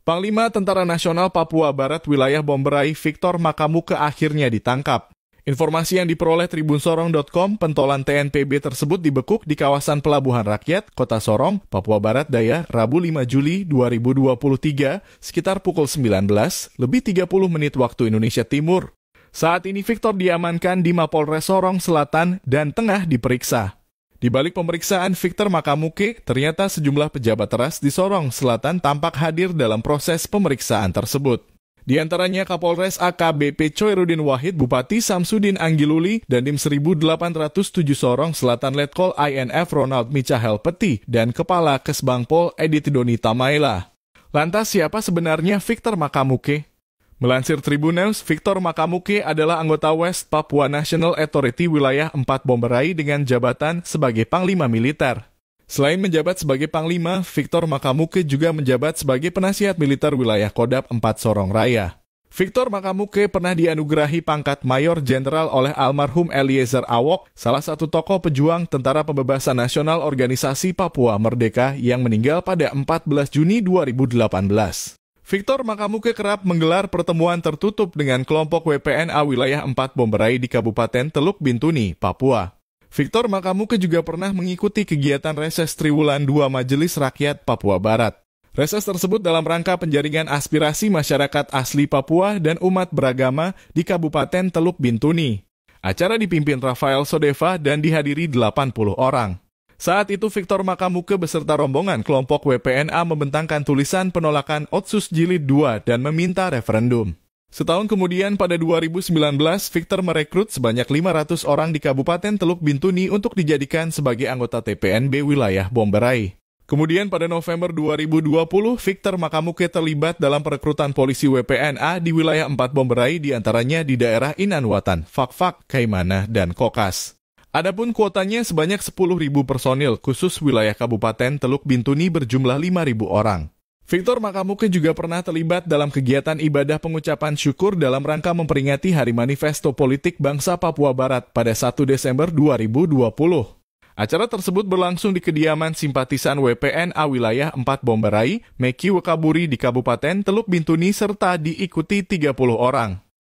Panglima Tentara Nasional Papua Barat Wilayah Bomberai Victor Makamuke akhirnya ditangkap. Informasi yang diperoleh tribunsorong.com, pentolan TNPB tersebut dibekuk di kawasan Pelabuhan Rakyat, Kota Sorong, Papua Barat Daya, Rabu 5 Juli 2023, sekitar pukul 19:30 waktu Indonesia Timur. Saat ini Victor diamankan di Mapolres Sorong Selatan dan tengah diperiksa. Di balik pemeriksaan Victor Makamuke, ternyata sejumlah pejabat teras di Sorong Selatan tampak hadir dalam proses pemeriksaan tersebut. Di antaranya Kapolres AKBP Choirudin Wahid, Bupati Samsudin Anggiluli, dan Dim 1807 Sorong Selatan Letkol INF Ronald Michael Peti, dan Kepala Kesbangpol Edith Doni Tamaila. Lantas siapa sebenarnya Victor Makamuke? Melansir Tribun News, Victor Makamuke adalah anggota West Papua National Authority Wilayah 4 Bomberai dengan jabatan sebagai Panglima Militer. Selain menjabat sebagai Panglima, Victor Makamuke juga menjabat sebagai penasihat militer wilayah Kodap 4 Sorong Raya. Victor Makamuke pernah dianugerahi pangkat Mayor Jenderal oleh almarhum Eliezer Awok, salah satu tokoh pejuang Tentara Pembebasan Nasional Organisasi Papua Merdeka yang meninggal pada 14 Juni 2018. Victor Makamuke kerap menggelar pertemuan tertutup dengan kelompok WPNA wilayah 4 Bomberai di Kabupaten Teluk Bintuni, Papua. Victor Makamuke juga pernah mengikuti kegiatan reses Triwulan 2 Majelis Rakyat Papua Barat. Reses tersebut dalam rangka penjaringan aspirasi masyarakat asli Papua dan umat beragama di Kabupaten Teluk Bintuni. Acara dipimpin Rafael Sodeva dan dihadiri 80 orang. Saat itu Victor Makamuke beserta rombongan kelompok WPNA membentangkan tulisan penolakan Otsus Jilid 2 dan meminta referendum. Setahun kemudian pada 2019, Victor merekrut sebanyak 500 orang di Kabupaten Teluk Bintuni untuk dijadikan sebagai anggota TPNB wilayah Bomberai. Kemudian pada November 2020, Victor Makamuke terlibat dalam perekrutan polisi WPNA di wilayah 4 Bomberai, diantaranya di daerah Inanwatan, Fakfak, Kaimana, dan Kokas. Adapun kuotanya sebanyak 10.000 personil, khusus wilayah Kabupaten Teluk Bintuni berjumlah 5.000 orang. Victor Makamuke juga pernah terlibat dalam kegiatan ibadah pengucapan syukur dalam rangka memperingati Hari Manifesto Politik Bangsa Papua Barat pada 1 Desember 2020. Acara tersebut berlangsung di kediaman simpatisan WPNA wilayah 4 Bomberai, Meki Wakaburi di Kabupaten Teluk Bintuni serta diikuti 30 orang.